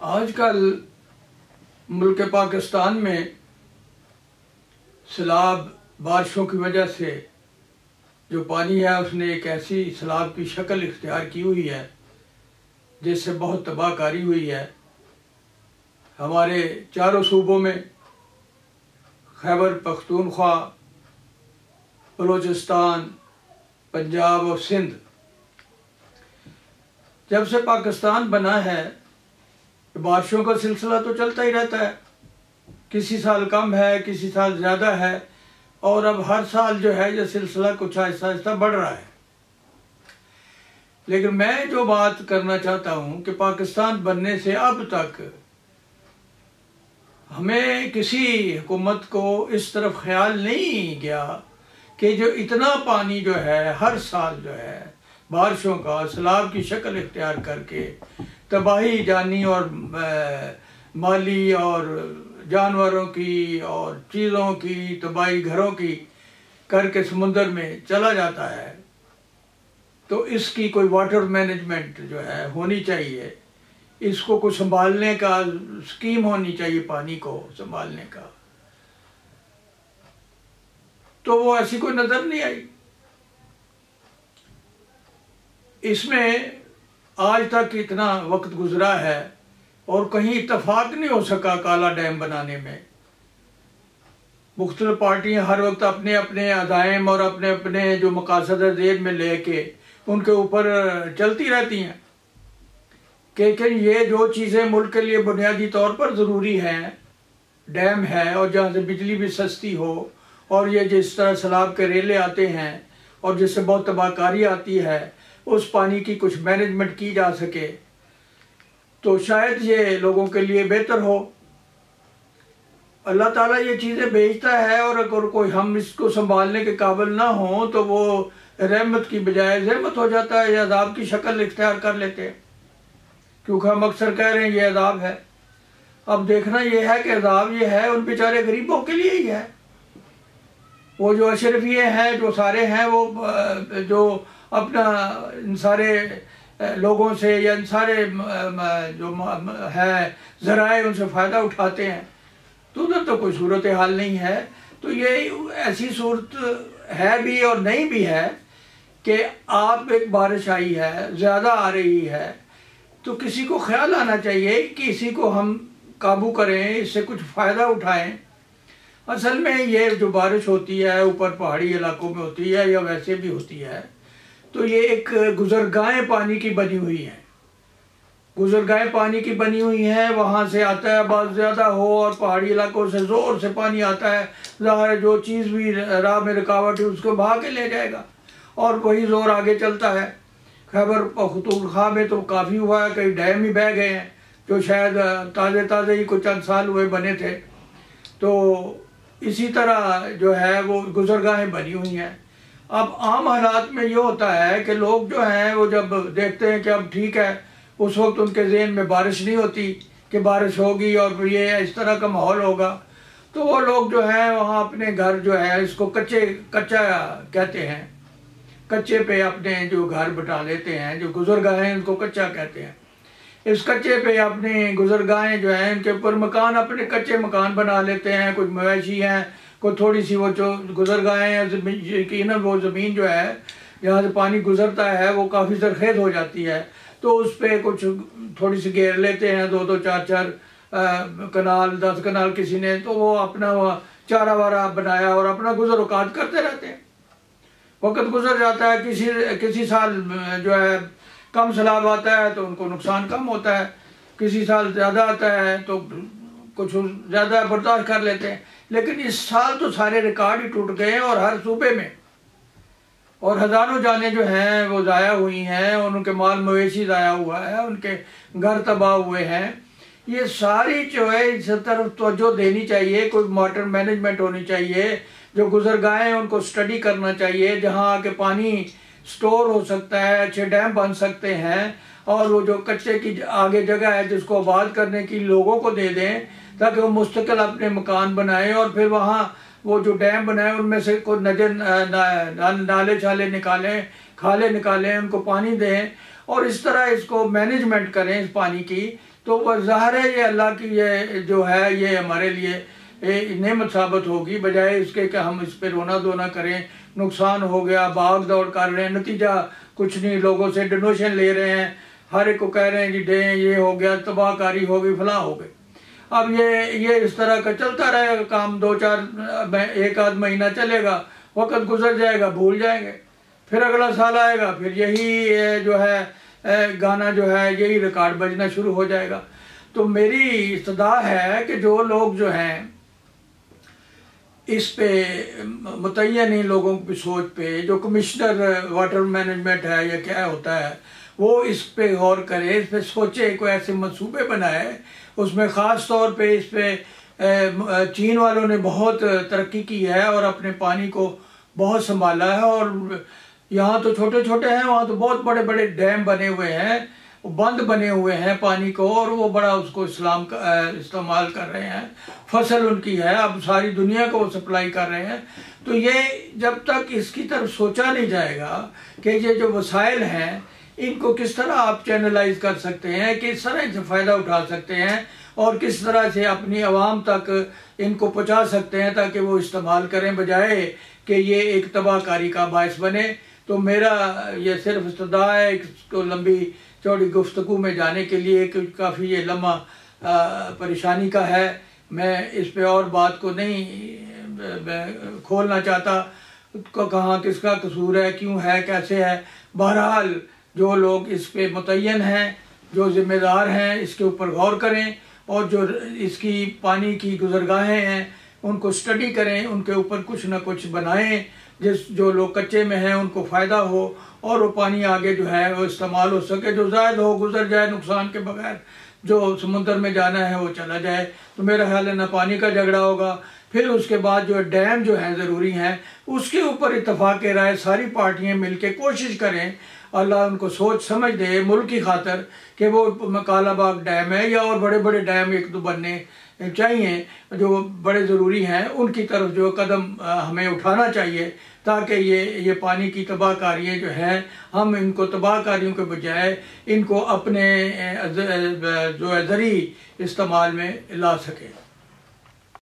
आजकल मुल्क पाकिस्तान में सैलाब बारिशों की वजह से जो पानी है उसने एक ऐसी सैलाब की शक्ल इख्तियार की हुई है जिससे बहुत तबाहकारी हुई है। हमारे चारों सूबों में खैबर पख्तूनख्वा, बलूचिस्तान, पंजाब और सिंध, जब से पाकिस्तान बना है बारिशों का सिलसिला तो चलता ही रहता है। किसी साल कम है, किसी साल ज़्यादा है, और अब हर साल जो है ये सिलसिला कुछ आहिस्ता आहिस्ता बढ़ रहा है। लेकिन मैं जो बात करना चाहता हूँ कि पाकिस्तान बनने से अब तक हमें किसी हुकूमत को इस तरफ ख्याल नहीं गया कि जो इतना पानी जो है हर साल जो है बारिशों का सैलाब की शक्ल इख्तियार करके तबाही जानी और माली और जानवरों की और चीज़ों की तबाही घरों की करके समुंदर में चला जाता है, तो इसकी कोई वाटर मैनेजमेंट जो है होनी चाहिए। इसको कुछ संभालने का स्कीम होनी चाहिए, पानी को संभालने का। तो वो ऐसी कोई नज़र नहीं आई। इसमें आज तक इतना वक्त गुजरा है और कहीं इत्तफाक नहीं हो सका काला डैम बनाने में। मुख्तलिफ पार्टियां हर वक्त अपने अपने अज़ाइम और अपने अपने जो मकासद ज़ेहन में लेके उनके ऊपर चलती रहती हैं कि ये जो चीज़ें मुल्क के लिए बुनियादी तौर पर ज़रूरी हैं, डैम है और जहाँ से बिजली भी सस्ती हो, और ये जिस तरह सैलाब के रेले आते हैं और जिससे बहुत तबाहकारी आती है, उस पानी की कुछ मैनेजमेंट की जा सके तो शायद ये लोगों के लिए बेहतर हो। अल्लाह ताला ये चीज़ें भेजता है और अगर कोई हम इसको संभालने के काबिल ना हो तो वो रहमत की बजाय ज़हमत हो जाता है या अज़ाब की शक्ल इख्तियार कर लेते हैं, क्योंकि हम अक्सर कह रहे हैं ये अज़ाब है। अब देखना ये है कि अज़ाब ये है उन बेचारे गरीबों के लिए ही है। वो जो अशरफिये हैं, जो सारे हैं, वो जो अपना इन सारे लोगों से या इन सारे जो है ज़राए उनसे फ़ायदा उठाते हैं, तो उधर तो कोई सूरत हाल नहीं है। तो ये ऐसी सूरत है भी और नहीं भी है कि आप एक बारिश आई है, ज़्यादा आ रही है, तो किसी को ख्याल आना चाहिए कि इसी को हम काबू करें, इससे कुछ फ़ायदा उठाएं। असल में ये जो बारिश होती है ऊपर पहाड़ी इलाकों में होती है या वैसे भी होती है, तो ये एक गुज़रगाहें पानी की बनी हुई हैं। गुज़रगाहें पानी की बनी हुई हैं, वहाँ से आता है, बहुत ज़्यादा हो और पहाड़ी इलाकों से ज़ोर से पानी आता है, ज़ाहिर है जो चीज़ भी राह में रुकावट है उसको बहा के ले जाएगा और वही ज़ोर आगे चलता है। खैबर पख्तूनख्वा में तो काफ़ी हुआ है, कई डैम ही बह गए हैं जो शायद ताज़े ही कुछ चंद साल हुए बने थे। तो इसी तरह जो है वो गुज़रगाहें बनी हुई हैं। अब आम हालात में ये होता है कि लोग जो हैं वो जब देखते हैं कि अब ठीक है, उस वक्त उनके ज़हन में बारिश नहीं होती कि बारिश होगी और ये इस तरह का माहौल होगा, तो वो लोग जो हैं वहाँ अपने घर जो है इसको कच्चा कहते हैं, कच्चे पे अपने जो घर बना लेते हैं, जो गुज़रगाहें उनको कच्चा कहते हैं। इस कच्चे पे अपने गुज़रगाहें जो हैं इनके ऊपर मकान, अपने कच्चे मकान बना लेते हैं। कुछ मवेशी हैं, कोई थोड़ी सी वो जो गुज़रगाहें हैं, यकीनन वो ज़मीन जो है जहाँ से पानी गुज़रता है वो काफ़ी ज़रख़ेज़ हो जाती है, तो उस पर कुछ थोड़ी सी घेर लेते हैं, 2-2 4-4 कनाल 10 कनाल किसी ने, तो वो अपना चारा वारा बनाया और अपना गुज़र औक़ात करते रहते हैं। वक्त गुज़र जाता है, किसी साल जो है कम सैलाब आता है तो उनको नुकसान कम होता है, किसी साल ज़्यादा आता है तो कुछ ज़्यादा बर्दाश्त कर लेते हैं। लेकिन इस साल तो सारे रिकॉर्ड ही टूट गए हैं और हर सूबे में, और हज़ारों जानें जो हैं वो ज़ाया हुई हैं, उनके माल मवेशी ज़ाया हुआ है, उनके घर तबाह हुए हैं। ये सारी जो है इस तरफ तवज्जो देनी चाहिए, कोई वाटर मैनेजमेंट होनी चाहिए, जो गुज़रगाहें उनको स्टडी करना चाहिए, जहाँ आके पानी स्टोर हो सकता है, अच्छे डैम बन सकते हैं, और वो जो कच्चे की आगे जगह है जिसको आबाद करने की लोगों को दे दें ताकि वो मुस्तकिल अपने मकान बनाएं, और फिर वहाँ वो जो डैम बनाए उनमें से कोई नाले छाले निकालें, खाले निकालें, उनको पानी दें और इस तरह इसको मैनेजमेंट करें इस पानी की तो वह ज़ाहिर है ये अल्लाह की ये जो है ये हमारे लिए नेमत साबित होगी, बजाय इसके कि हम इस पर रोना धोना करें। नुकसान हो गया, भाग दौड़ कर रहे हैं, नतीजा कुछ नहीं, लोगों से डोनेशन ले रहे हैं, हर एक को कह रहे हैं जी दें, ये हो गया, तबाहकारी हो गई, फलां हो गई। अब ये इस तरह का चलता रहेगा काम, 1 आध महीना चलेगा, वक्त गुजर जाएगा, भूल जाएंगे, फिर अगला साल आएगा, फिर यही जो है गाना जो है यही रिकॉर्ड बजना शुरू हो जाएगा। तो मेरी इस्तदा है कि जो लोग जो हैं इस पे मुतय्यन इन लोगों की सोच पे, जो कमिश्नर वाटर मैनेजमेंट है या क्या होता है, वो इस पे गौर करे, इस पे सोचे, कोई ऐसे मंसूबे बनाए। उसमें ख़ास तौर पे इस पे चीन वालों ने बहुत तरक्की की है और अपने पानी को बहुत संभाला है, और यहाँ तो छोटे छोटे हैं, वहाँ तो बहुत बड़े बड़े डैम बने हुए हैं, बंद बने हुए हैं पानी को, और वो बड़ा उसको इस्तेमाल कर रहे हैं। फसल उनकी है, अब सारी दुनिया को वो सप्लाई कर रहे हैं। तो ये जब तक इसकी तरफ सोचा नहीं जाएगा कि ये जो वसाइल हैं इनको किस तरह आप चैनलाइज कर सकते हैं, किस तरह इनसे फ़ायदा उठा सकते हैं और किस तरह से अपनी आवाम तक इनको पहुँचा सकते हैं ताकि वो इस्तेमाल करें, बजाय कि ये एक तबाहकारी का बायस बने। तो मेरा ये सिर्फ इस्तदा है, इसको लंबी चौड़ी गुफ्तगू में जाने के लिए, काफ़ी ये लम्हा परेशानी का है। मैं इस पे और बात को नहीं खोलना चाहता, कहाँ किसका कसूर है, क्यों है, कैसे है। बहरहाल जो लोग इस पे मुतय्यन हैं, जो ज़िम्मेदार हैं, इसके ऊपर गौर करें, और जो इसकी पानी की गुज़रगाहें हैं उनको स्टडी करें, उनके ऊपर कुछ ना कुछ बनाएं, जो लोग कच्चे में हैं उनको फ़ायदा हो और वो पानी आगे जो है वो इस्तेमाल हो सके, जो ज़ायद हो गुजर जाए नुकसान के बगैर, जो समुद्र में जाना है वो चला जाए। तो मेरा ख्याल है ना पानी का झगड़ा होगा। फिर उसके बाद जो डैम जो हैं ज़रूरी हैं, उसके ऊपर इत्तफाक़ राय सारी पार्टियां मिलकर कोशिश करें, अल्लाह उनको सोच समझ दे मुल्क की खातर, कि वो कालाबाग डैम है या और बड़े बड़े डैम 1-2 बनने चाहिए जो बड़े ज़रूरी हैं, उनकी तरफ जो कदम हमें उठाना चाहिए, ताकि ये पानी की तबाहकारियाँ जो हैं हम इनको तबाहकारियों के बजाय इनको अपने जो ज़रिए इस्तेमाल में ला सकें।